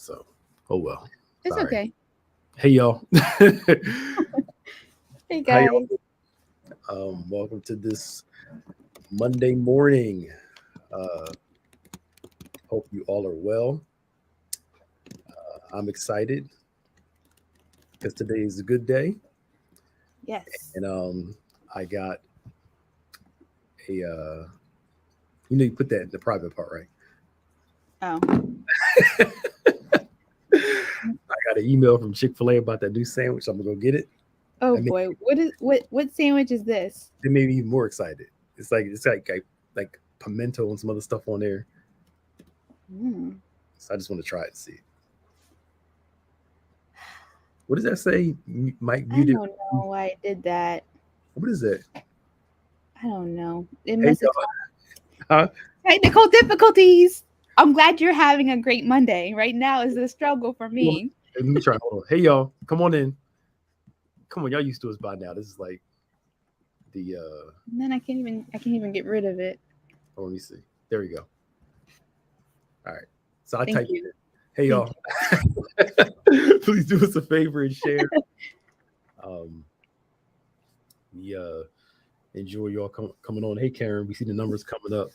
So, oh well. It's Sorry. okay. Hey y'all. Hey How y'all guys. doing? Welcome to this Monday morning. Hope you all are well. I'm excited because today is a good day, Yes. and I got a you put that in the private part, right? Oh. I got an email from Chick-fil-A about that new sandwich. I'm gonna go get it. Oh I mean, boy. What sandwich is this? it made me even more excited. It's like pimento and some other stuff on there. Hmm. So I just want to try it and see. What does that say? Mike I muted. don't know why I did that. What is it? I don't know. It Hey must have y'all. Huh? technical difficulties. I'm glad you're having a great Monday. Right now is a struggle for Hold on. me. Let me try. Hold on. Hey y'all. Come on in. Come on, y'all used to us by now. This is like the And then I can't even get rid of it. oh, let me see. There we go. All right. So I Thank typed you. it. Hey Thank y'all. Please do us a favor and share. Um we enjoy y'all coming on. Hey Karen, we see the numbers coming up.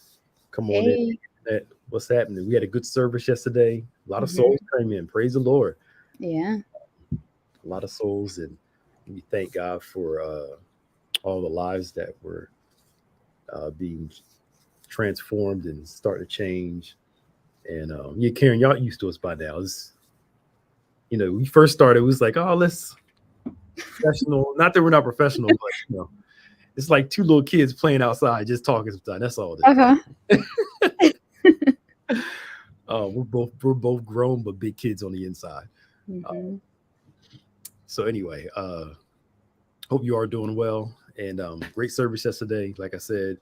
Come on in. Hey. What's happening? We had a good service yesterday. A lot of Hmm. souls came in. Praise the Lord. Yeah. A lot of souls, and we thank God for all the lives that were being transformed and starting to change. And yeah, Karen, y'all used to us by now. We first started, it was like, oh, let's professional. Not that we're not professional, but it's like two little kids playing outside, just talking sometimes. That's all it Uh-huh. is. We're both grown, but big kids on the inside. Uh, Hmm. so anyway, hope you are doing well, and great service yesterday, like I said,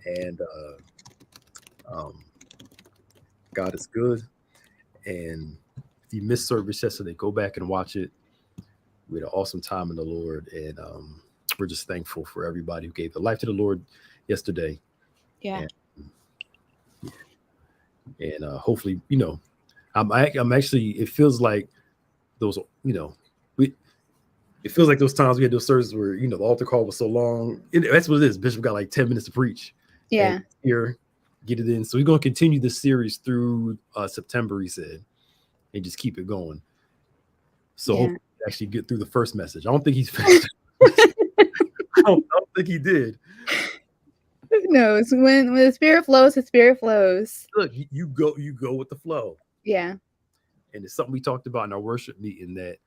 and um, God is good. And if you missed service yesterday, go back and watch it. We had an awesome time in the Lord, and we're just thankful for everybody who gave their life to the Lord yesterday. Yeah. And hopefully, I'm actually. It feels like those, we. It feels like those times we had those services where the altar call was so long. That's what it is. Bishop got like 10 minutes to preach, and Yeah. here, get it in. So we're going to continue the series through September. He said, and just keep it going. So Yeah. hopefully we actually get through the first message. I don't think he's finished. I don't think he did. Who knows? When the spirit flows, the spirit flows. Look, you go with the flow. Yeah. And it's something we talked about in our worship meeting, that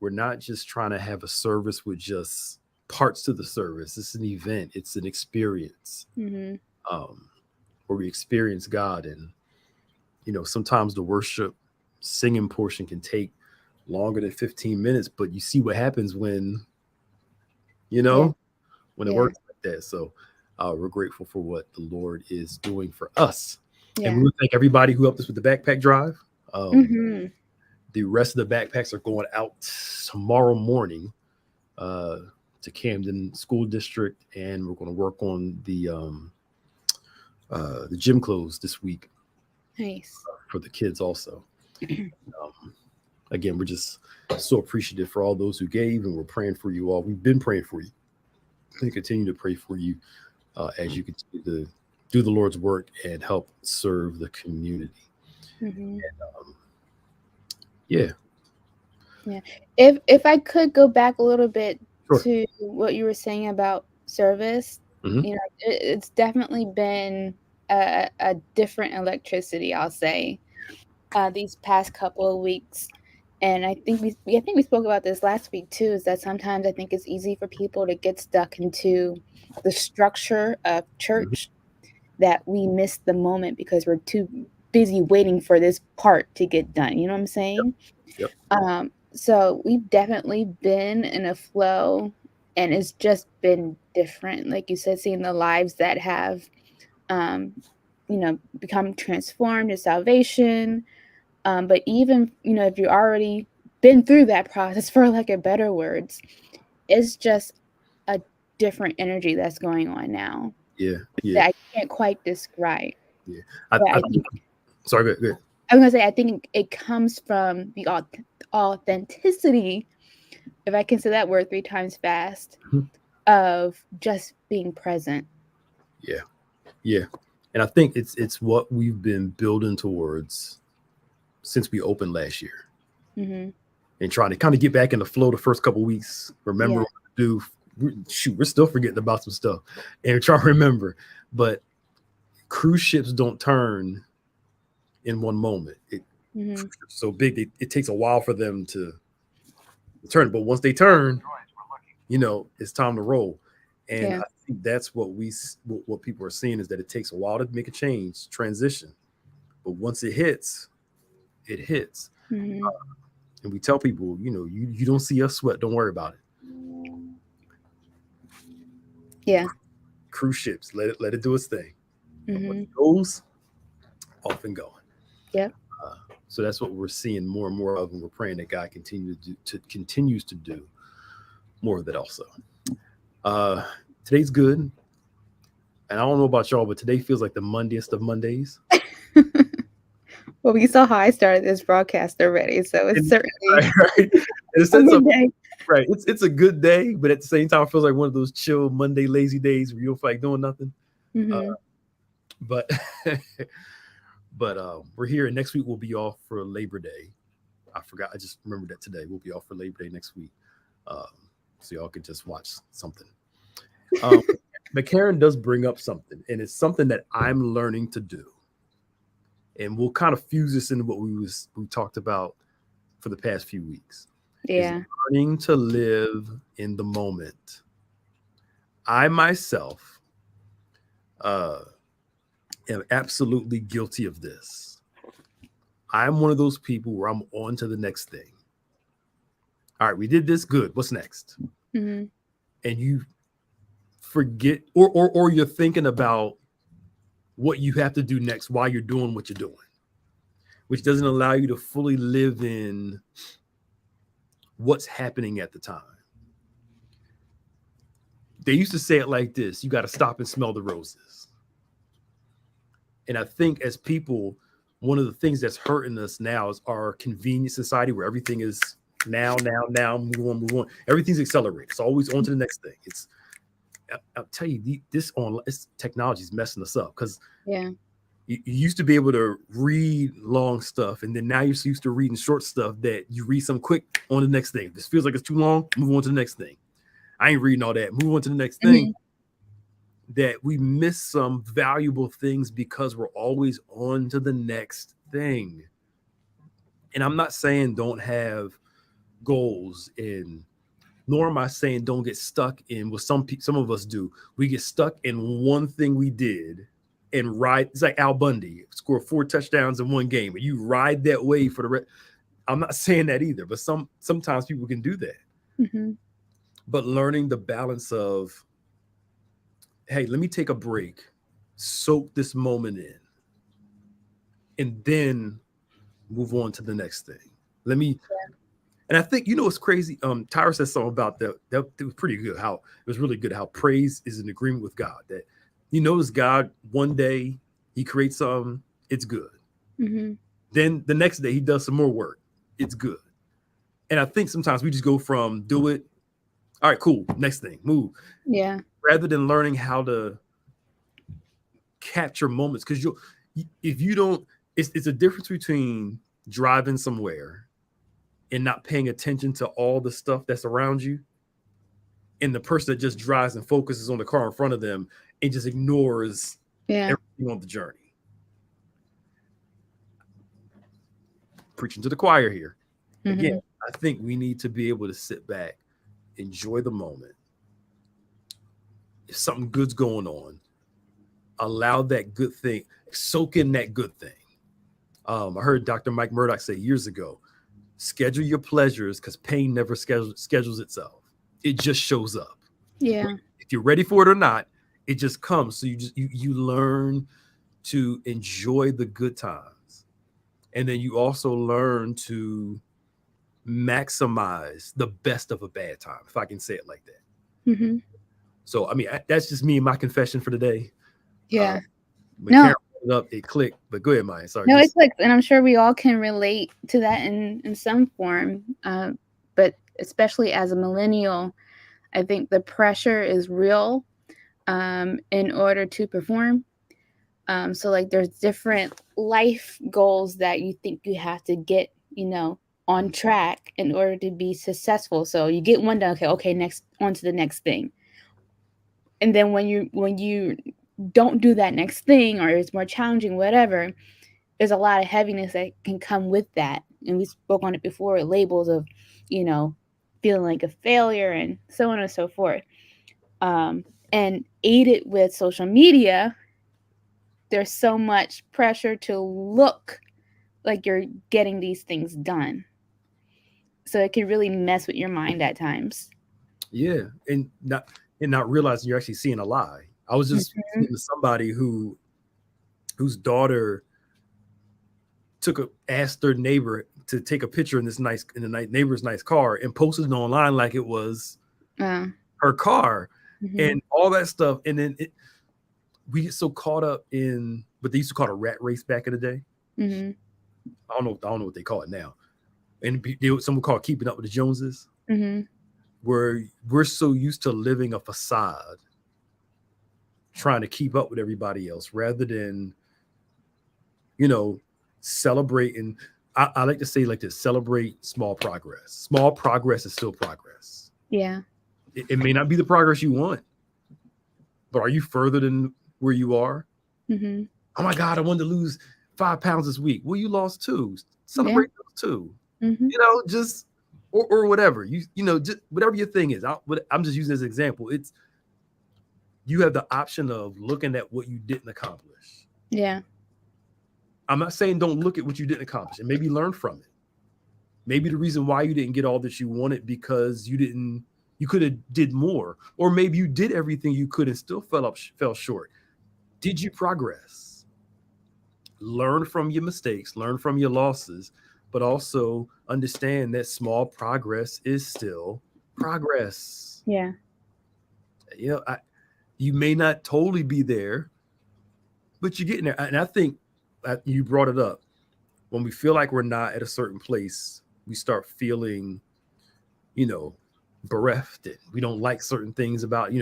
we're not just trying to have a service with just parts to the service. It's an event. It's an experience, Hmm. um, where we experience God. And sometimes the worship singing portion can take longer than 15 minutes, but you see what happens when you Yeah. know when it Yeah. works like that. So we're grateful for what the Lord is doing for us. And we Yeah. want to thank everybody who helped us with the backpack drive. Um, Hmm. the rest of the backpacks are going out tomorrow morning uh, to Camden School District, and we're going to work on the gym clothes this week Nice. for the kids also. Um, Again, we're just so appreciative for all those who gave, and we're praying for you all. We've been praying for you and continue to pray for you as you continue to do the Lord's work and help serve the community. Hmm. Um, yeah, Yeah. If I could go back a little bit sure. to what you were saying about service, Hmm. it's definitely been a different electricity, I'll say, these past couple of weeks. And I think we spoke about this last week too, is that sometimes I think it's easy for people to get stuck into the structure of Hmm. church, that we miss the moment because we're too busy waiting for this part to get done. You know what I'm Yep. saying? Yep. So we've definitely been in a flow, and it's just been different. Like you said, seeing the lives that have, um, become transformed to salvation. But even, if you already been through that process, for like a better words, it's just a different energy that's going on now Yeah. Yeah. that I can't quite describe. Yeah. I But I think sorry. Good. Good. I was gonna say, I think it comes from the authenticity, if I can say that word 3 times fast, of just being present. Yeah. Yeah. And I think it's what we've been building towards since we opened last year, Hmm. and trying to kind of get back in the flow the first couple of weeks. Remember Yeah. what to do. We're still forgetting about some stuff and trying to remember. But cruise ships don't turn in one moment. Hmm. So big, it takes a while for them to turn. But once they turn, it's time to roll. And Yeah. I think that's what people are seeing, is that it takes a while to make a change, transition. But once it hits, it hits. Hmm. And we tell people, you don't see us sweat, don't worry about it. Yeah. Cruise ships, let it do its thing. And when Hmm. it goes, off and going. Yep. Uh, so that's what we're seeing more and more of, and we're praying that God continues to do more of that also. Uh, Today's good, and I don't know about y'all, but today feels like the Mondayiest of Mondays. Well, we saw how I started this broadcast already, so it's And, certainly right. In a a sense of, good day. right, it's a good day, but at the same time, it feels like one of those chill Monday lazy days where you don't feel like doing nothing. Uh, Hmm. but but we're here, and next week we'll be off for Labor Day. I forgot. I just remembered that today. We'll be off for Labor Day next week. Um, so y'all can just watch something. Um, McCarran does bring up something, and it's something that I'm learning to do. And we'll kind of fuse this into what we talked about for the past few weeks, is Yeah. learning to live in the moment. I myself uh, am absolutely guilty of this. I'm one of those people where I'm on to the next thing. All right, we did this, good. What's next? Hmm. And you forget, or you're thinking about what you have to do next while you're doing what you're doing, which doesn't allow you to fully live in what's happening at the time. They used to say it like this: you got to stop and smell the roses. And I think as people, one of the things that's hurting us now is our convenient society, where everything is now, move on. Everything's accelerated. It's always on to the next thing. I'll tell you, this technology is messing us up, because Yeah. you used to be able to read long stuff, and then now you're so used to reading short stuff that you read some quick, on the next thing. If this feels like it's too long, move on to the next thing. I ain't reading all that. Move on to the next thing. Hmm. That we miss some valuable things because we're always on to the next thing. And I'm not saying don't have goals, and nor am I saying don't get stuck in what some of us do. We get stuck in one thing we did and ride. It's like Al Bundy, score 4 touchdowns in one game, and you ride that wave for the rest. I'm not saying that either, but sometimes people can do that. Hmm. But learning the balance of, hey, let me take a break, soak this moment in, and then move on to the next thing. Let me, and I think, what's crazy. Tyra said something about that. That was pretty good. How it was really good. How praise is an agreement with God. That you notice God one day He creates something, it's good. Hmm. Then the next day He does some more work, it's good. And I think sometimes we just go from do it, all right, cool, next thing, move, Yeah. rather than learning how to capture moments. Because if you don't, it's a difference between driving somewhere and not paying attention to all the stuff that's around you, and the person that just drives and focuses on the car in front of them and just ignores Yeah. everything on the journey. Preaching to the choir here. Again, Hmm. I think we need to be able to sit back, enjoy the moment. If something good's going on, allow that good thing, soak in that good thing. I heard Dr. Mike Murdoch say years ago, schedule your pleasures, because pain never schedules itself. It just shows up. Yeah. If you're ready for it or not, it just comes. So you learn to enjoy the good times. And then you also learn to maximize the best of a bad time, if I can say it like that. Hmm. So, I mean, that's just me and my confession for the day. Uh, Yeah. McCarran, No. it up, it clicked. But go ahead, Maya. Sorry, No, it just clicks, and I'm sure we all can relate to that in some form. But especially as a millennial, I think the pressure is real in order to perform. So like there's different life goals that you think you have to get, on track in order to be successful. So you get one done, okay, next on to the next thing. And then when you don't do that next thing, or it's more challenging, whatever, there's a lot of heaviness that can come with that. And we spoke on it before, labels of, feeling like a failure and so on and so forth. And aided with social media, there's so much pressure to look like you're getting these things done. So it can really mess with your mind at times. yeah, and not realizing you're actually seeing a lie. I was just Mhm. speaking to somebody whose daughter asked their neighbor to take a picture in the neighbor's nice car and posted it online like it was Uh, her car mhm, and all that stuff. And then we get so caught up in what they used to call a rat race back in the day. mhm, I don't know what they call it now. And someone called keeping up with the Joneses, mhm. where we're so used to living a facade, trying to keep up with everybody else rather than, you know, celebrating. I like to say like this: celebrate small progress. Small progress is still progress. Yeah. It may not be the progress you want, but are you further than where you are? Mhm. Oh my God, I wanted to lose 5 pounds this week. Well, you lost two. Yeah. Celebrate those two. Mhm. Just or whatever. Just whatever your thing is. I'm just using this example. It's you have the option of looking at what you didn't accomplish. Yeah. I'm not saying don't look at what you didn't accomplish and maybe learn from it. Maybe the reason why you didn't get all that you wanted because you could have did more, or maybe you did everything you could and still fell short. Did you progress? Learn from your mistakes, learn from your losses, but also understand that small progress is still progress. Yeah. You know, you may not totally be there, but you're getting there. And I think you brought it up. When we feel like we're not at a certain place, we start feeling, you know, bereft. And we don't like certain things about,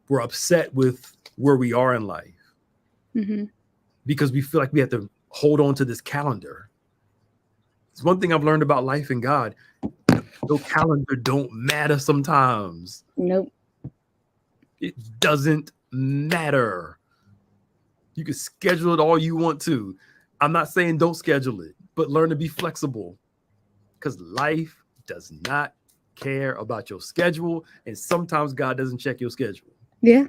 we're upset with where we are in life Mhm. because we feel like we have to hold on to this calendar. It's one thing I've learned about life and God. No calendar don't matter sometimes. Nope. It doesn't matter. You can schedule it all you want to. I'm not saying don't schedule it, but learn to be flexible because life does not care about your schedule. And sometimes God doesn't check your schedule. Yeah.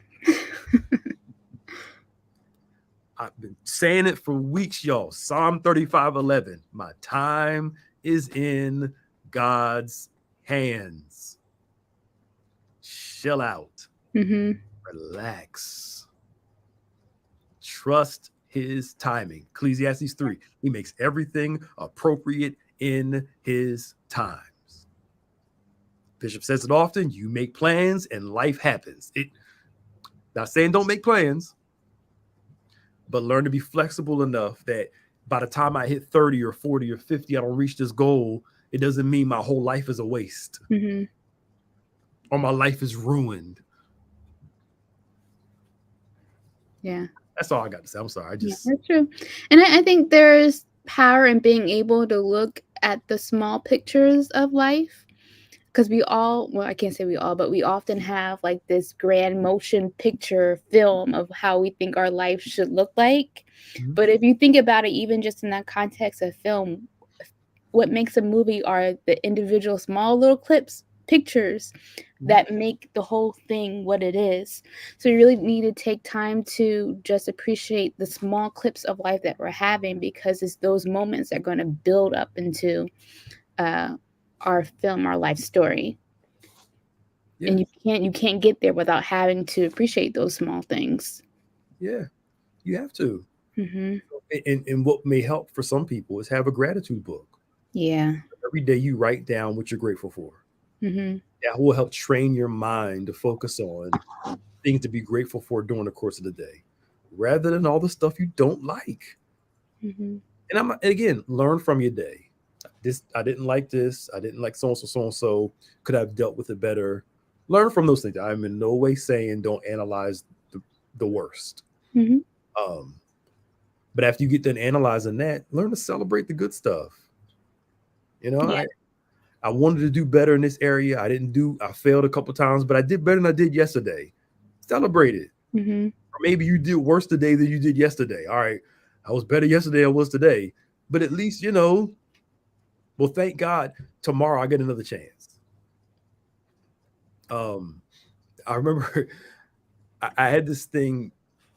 I've been saying it for weeks, y'all. Psalm 35:11. My time is in God's hands. Chill out, Mhm. relax, trust his timing. Ecclesiastes 3. He makes everything appropriate in his times. Bishop says it often, you make plans and life happens. Not saying don't make plans, but learn to be flexible enough that by the time I hit 30 or 40 or 50, I don't reach this goal. It doesn't mean my whole life is a waste Mhm. or my life is ruined. Yeah. That's all I got to say. I'm sorry. Yeah, that's true. And I think there's power in being able to look at the small pictures of life, because we all, well, I can't say we all, but we often have like this grand motion picture film of how we think our life should look like. Mhm. But if you think about it, even just in that context of film, what makes a movie are the individual small little clips, pictures Mhm. that make the whole thing what it is. So you really need to take time to just appreciate the small clips of life that we're having, because it's those moments that are going to build up into uh, our film, our life story. Yeah. And you can't get there without having to appreciate those small things. Yeah. You have to. Hmm. And what may help for some people is have a gratitude book. Yeah. Every day you write down what you're grateful for. Hmm. That will help train your mind to focus on things to be grateful for during the course of the day. rather than all the stuff you don't like. Mm-hmm. And again, learn from your day. This, I didn't like this. I didn't like so and so, so and so. Could I have dealt with it better? Learn from those things. I'm in no way saying don't analyze the worst. Mm-hmm. Um, but after you get done analyzing that, learn to celebrate the good stuff. You know, Yeah. I wanted to do better in this area. I failed a couple times, but I did better than I did yesterday. Celebrate it. Mm-hmm. Or maybe you did worse today than you did yesterday. All right. I was better yesterday than I was today. But at least, well, thank God tomorrow I get another chance. Um, I remember I had this thing.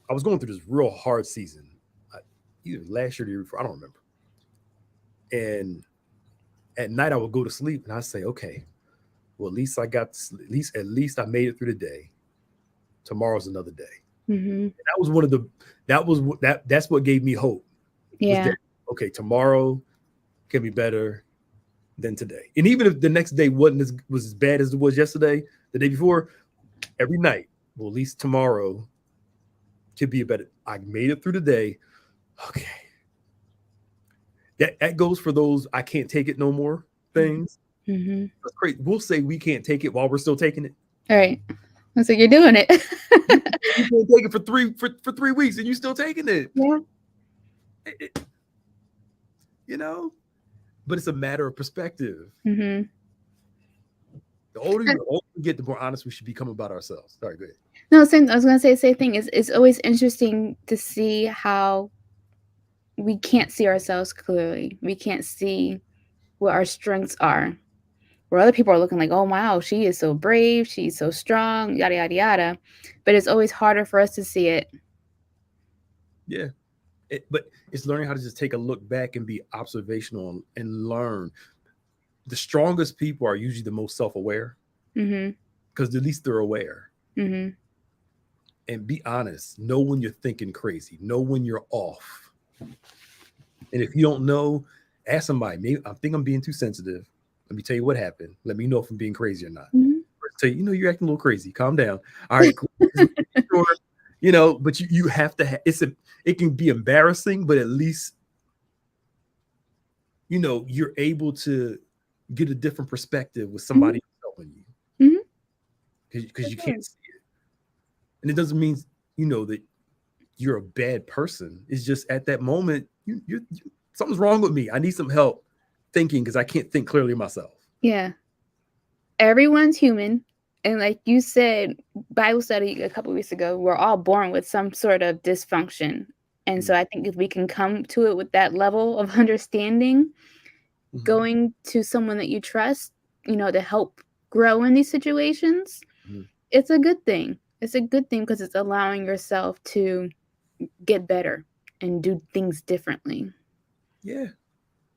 I was going through this real hard season, I, either last year or the year before. I don't remember. And at night I would go to sleep and I say, okay, well, at least at least I made it through the day. Tomorrow's another day. Mm-hmm. And that was one of the that's what gave me hope. Was Yeah. that okay? Tomorrow can be better than today. And even if the next day was as bad as it was yesterday, the day before, every night, well, at least tomorrow could be better. I made it through the day. Okay. That goes for those I can't take it no more things. Mm-hmm. That's great. We'll say we can't take it while we're still taking it. All right. Looks like you're doing it. You can't take it for 3 weeks and you still taking it. Yeah. It- you know, but it's a matter of perspective. Mm-hmm. The older we get, the more honest we should become about ourselves. Sorry, go ahead. No, same. I was gonna say the same thing. It's always interesting to see how we can't see ourselves clearly. We can't see what our strengths are. Where other people are looking like, oh wow, she is so brave, she's so strong, yada yada yada. But it's always harder for us to see it. Yeah. But it's learning how to just take a look back and be observational and learn. The strongest people are usually the most self-aware Mm-hmm. because at least they're aware. Mm-hmm. And be honest. Know when you're thinking crazy. Know when you're off. And if you don't know, ask somebody. Maybe I think I'm being too sensitive. Let me tell you what happened. Let me know if I'm being crazy or not. Mm-hmm. Tell you, you're acting a little crazy. Calm down. All right, cool. Sure. But you have to. It can be embarrassing, but at least you're able to get a different perspective with somebody helping you because you can't see it, and it doesn't mean that you're a bad person. It's just at that moment you something's wrong with me. I need some help thinking because I can't think clearly myself. Yeah. Everyone's human. And like you said, Bible study a couple of weeks ago, we're all born with some sort of dysfunction. And so I think if we can come to it with that level of understanding, going to someone that you trust, to help grow in these situations, it's a good thing. It's a good thing because it's allowing yourself to get better and do things differently. Yeah.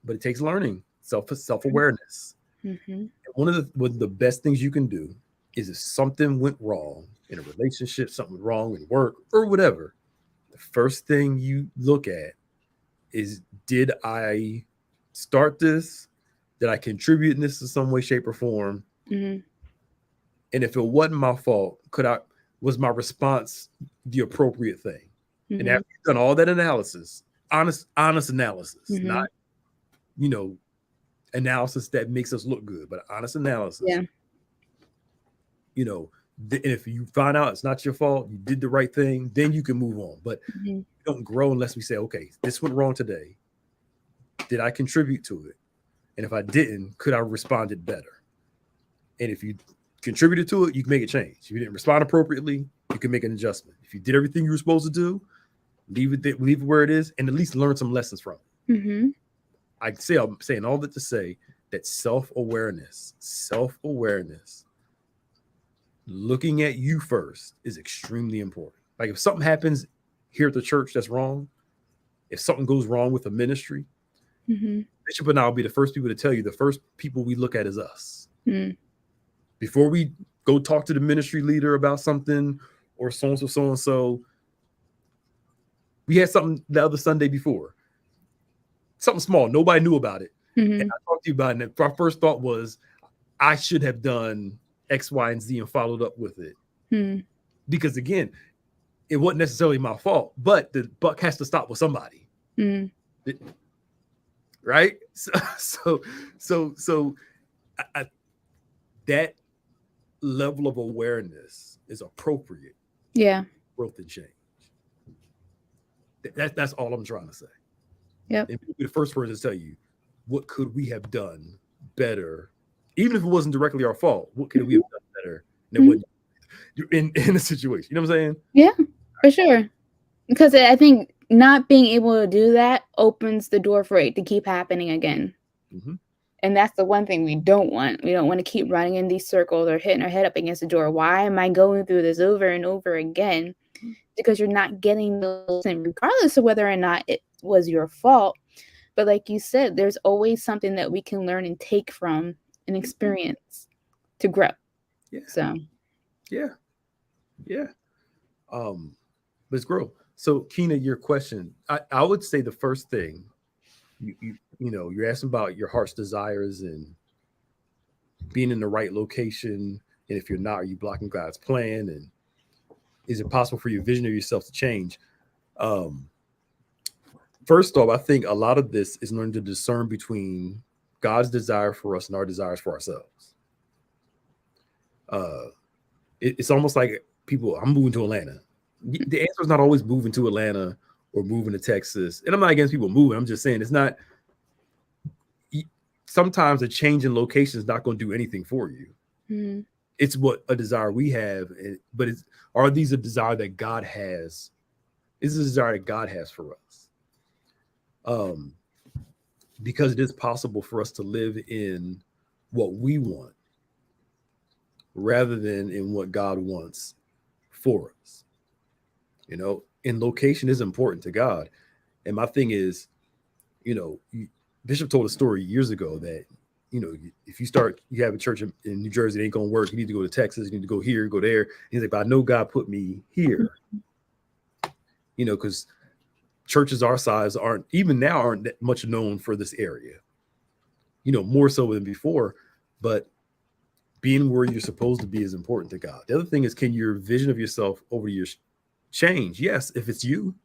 But it takes learning, self-awareness. Mm-hmm. One of the best things you can do is if something went wrong in a relationship, something wrong in work or whatever, the first thing you look at is, did I start this? Did I contribute in this in some way, shape, or form? Mm-hmm. And if it wasn't my fault, was my response the appropriate thing? Mm-hmm. And after you've done all that analysis, honest analysis, not analysis that makes us look good, but honest analysis. Yeah. And if you find out it's not your fault, you did the right thing, then you can move on. But you don't grow unless we say, okay, this went wrong today. Did I contribute to it? And if I didn't, could I have responded better? And if you contributed to it, you can make a change. If you didn't respond appropriately, you can make an adjustment. If you did everything you were supposed to do, leave it where it is, and at least learn some lessons from it. Mm-hmm. I'm saying all that to say that self-awareness, looking at you first is extremely important. Like if something happens here at the church that's wrong, if something goes wrong with a ministry, Bishop and I will be the first people to tell you the first people we look at is us. Before we go talk to the ministry leader about something or so-and-so. We had something the other Sunday before. Something small. Nobody knew about it. And I talked to you about it. And our first thought was, I should have done X, Y, and Z and followed up with it. Because again, it wasn't necessarily my fault, but the buck has to stop with somebody. Mm. Right? So that level of awareness is appropriate Yeah. growth and change. That's all I'm trying to say. Yep. And the first person to tell you, what could we have done better, even if it wasn't directly our fault? What could we have done better than what you're in the situation? You know what I'm saying? Yeah, for sure. Because I think not being able to do that opens the door for it to keep happening again. Mm-hmm. And that's the one thing we don't want. We don't want to keep running in these circles or hitting our head up against the door. Why am I going through this over and over again? Because you're not getting the lesson, regardless of whether or not it was your fault. But like you said, there's always something that we can learn and take from an experience to grow. Yeah. So Yeah. Let's grow. So Keena, your question, I would say the first thing you're asking about your heart's desires and being in the right location. And if you're not, are you blocking God's plan? And is it possible for your vision of yourself to change? First off, I think a lot of this is learning to discern between God's desire for us and our desires for ourselves. It's almost like people, I'm moving to Atlanta. The answer is not always moving to Atlanta or moving to Texas. And I'm not against people moving. I'm just saying it's not. Sometimes a change in location is not going to do anything for you. mm-hmm. It's what a desire we have, but are these a desire that God has? Is a desire that God has for us? Because it is possible for us to live in what we want rather than in what God wants for us. And location is important to God. And my thing is, Bishop told a story years ago that, if you have a church in New Jersey, it ain't going to work. You need to go to Texas. You need to go here, go there. He's like, but I know God put me here, because churches our size aren't that much known for this area, more so than before. But being where you're supposed to be is important to God. The other thing is, can your vision of yourself over your change? Yes, if it's you.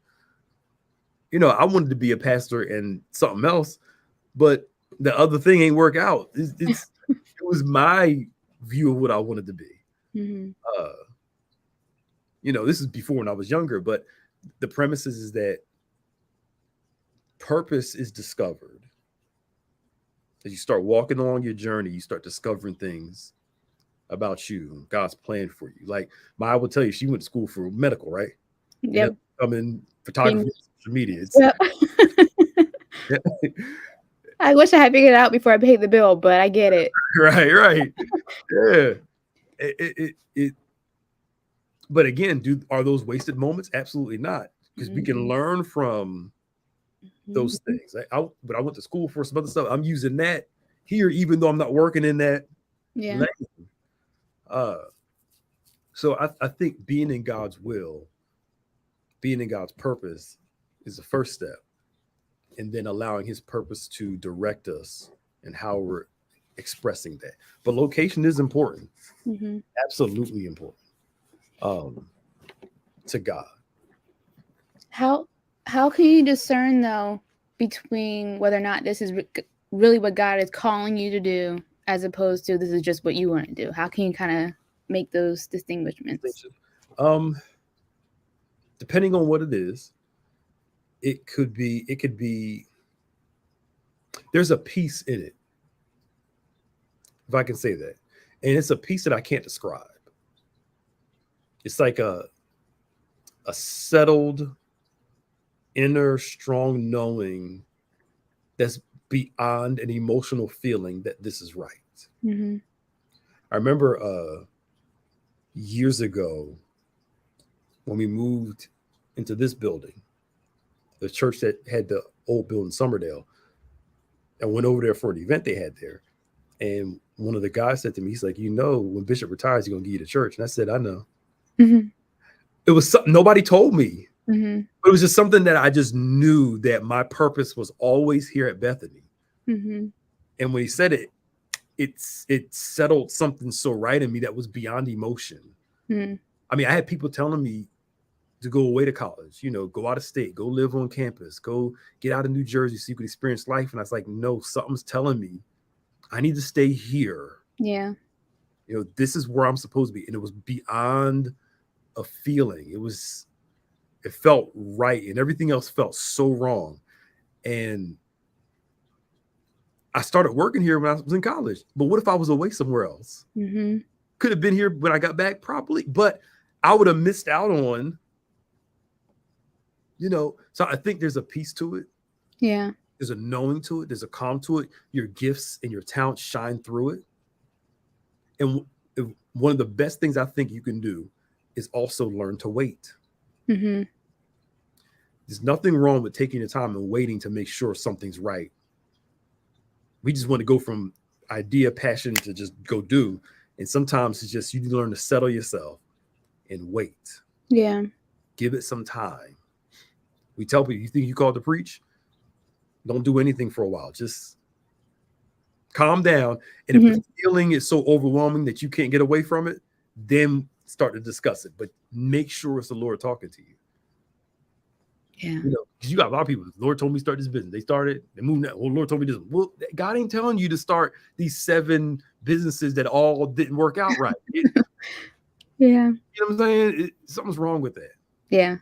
I wanted to be a pastor and something else, but the other thing ain't work out. It was my view of what I wanted to be. Mm-hmm. This is before when I was younger, but the premise is that purpose is discovered. As you start walking along your journey, you start discovering things about you, God's plan for you. Like Maya will tell you, she went to school for medical, right? Yep. In photography, social media. Yep. I wish I had figured it out before I paid the bill, but I get it. Right. Yeah. But again, are those wasted moments? Absolutely not, because we can learn from those things. But I went to school for some other stuff. I'm using that here, even though I'm not working in that lane. So I think being in God's will, being in God's purpose is the first step. And then allowing his purpose to direct us and how we're expressing that. But location is important. Mm-hmm. Absolutely important to God. How can you discern, though, between whether or not this is really what God is calling you to do, as opposed to this is just what you want to do? How can you kind of make those distinguishments? Depending on what it is, it could be there's a peace in it, if I can say that. And it's a peace that I can't describe. It's like a settled inner strong knowing that's beyond an emotional feeling that this is right. Mm-hmm. I remember years ago when we moved into this building, the church that had the old building, Summerdale, I went over there for an event they had there. And one of the guys said to me, he's like, when Bishop retires, he's going to give you the church. And I said, I know. Mm-hmm. It was something nobody told me. Mm-hmm. But it was just something that I just knew that my purpose was always here at Bethany. Mm-hmm. And when he said it, it settled something so right in me that was beyond emotion. Mm-hmm. I mean, I had people telling me to go away to college, go out of state, go live on campus, go get out of New Jersey so you could experience life. And I was like, no, something's telling me I need to stay here. Yeah. This is where I'm supposed to be. And it was beyond a feeling. It felt right. And everything else felt so wrong. And I started working here when I was in college. But what if I was away somewhere else? Mm-hmm. Could have been here when I got back, probably. But I would have missed out on, so I think there's a piece to it. Yeah. There's a knowing to it. There's a calm to it. Your gifts and your talents shine through it. And one of the best things I think you can do is also learn to wait. Mm-hmm. There's nothing wrong with taking your time and waiting to make sure something's right. We just want to go from idea, passion to just go do. And sometimes it's just you need to learn to settle yourself and wait. Yeah. Give it some time. We tell people, you think you called to preach? Don't do anything for a while. Just calm down. And if the feeling is so overwhelming that you can't get away from it, then start to discuss it. But make sure it's the Lord talking to you. Yeah. Because you got a lot of people. The Lord told me to start this business. They started, they moved out. Well, Lord told me this. Well, God ain't telling you to start these 7 businesses that all didn't work out right. Yeah. You know what I'm saying? Something's wrong with that. Yeah.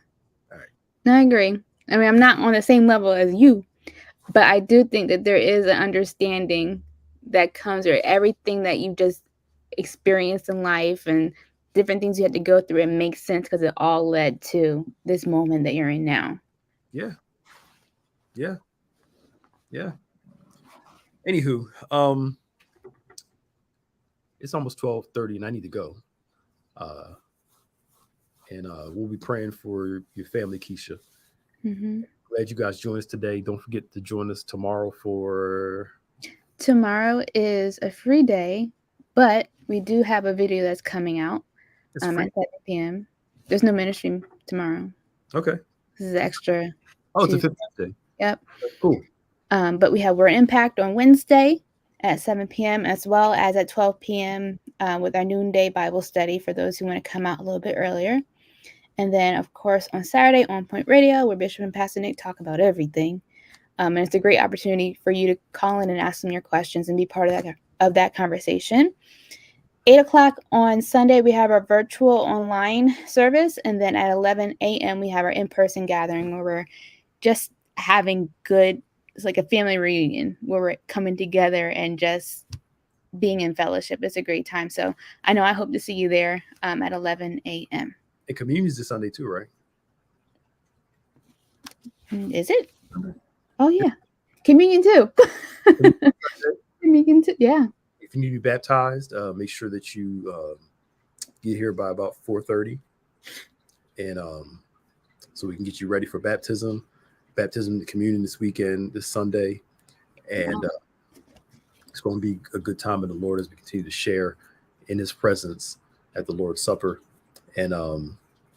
All right. No, I agree. I mean, I'm not on the same level as you, but I do think that there is an understanding that comes with everything that you just experienced in life and different things you had to go through. It makes sense because it all led to this moment that you're in now. Yeah. Yeah. Yeah. Anywho, it's almost 12:30 and I need to go. And we'll be praying for your family, Keisha. Mm-hmm. Glad you guys joined us today. Don't forget to join us tomorrow for... Tomorrow is a free day, but we do have a video that's coming out at 7 p.m. There's no ministry tomorrow. Okay. This is extra. Oh, it's a 15th day. Yep. Cool. But we have Word Impact on Wednesday at 7 p.m. as well as at 12 p.m. With our noonday Bible study for those who want to come out a little bit earlier. And then, of course, on Saturday, On Point Radio, where Bishop and Pastor Nick talk about everything. And it's a great opportunity for you to call in and ask them your questions and be part of that conversation. 8 o'clock on Sunday, we have our virtual online service. And then at 11 a.m., we have our in-person gathering where we're just having it's like a family reunion where we're coming together and just being in fellowship. It's a great time. So I know I hope to see you there at 11 a.m. And communion is this Sunday too, right? Is it? Oh, yeah. Communion too. Communion too. Yeah. If you need to be baptized, make sure that you get here by about 4:30. And so we can get you ready for baptism. Baptism, the communion this weekend, this Sunday. And it's going to be a good time in the Lord as we continue to share in his presence at the Lord's Supper. And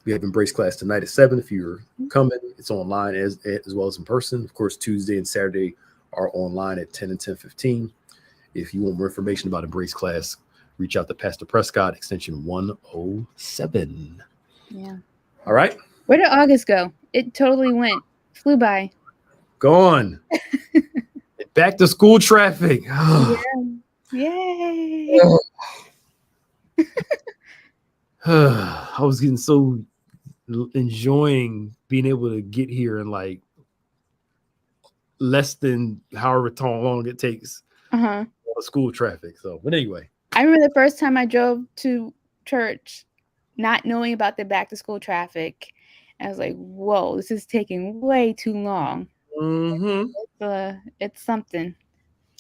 we have Embrace class tonight at 7. If you're coming, it's online as well as in person. Of course, Tuesday and Saturday are online at 10 and 10:15. If you want more information about Embrace class, reach out to Pastor Prescott, extension 107. Yeah. All right. Where did August go? It totally went. Flew by. Gone. Back to school traffic. Yeah. Yay. I was getting so enjoying being able to get here in like less than however long it takes school traffic. So, but anyway, I remember the first time I drove to church, not knowing about the back to school traffic. I was like, "Whoa, this is taking way too long." It's something.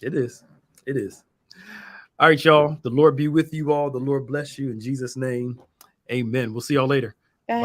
It is. It is. All right, y'all. The Lord be with you all. The Lord bless you in Jesus' name. Amen. We'll see y'all later.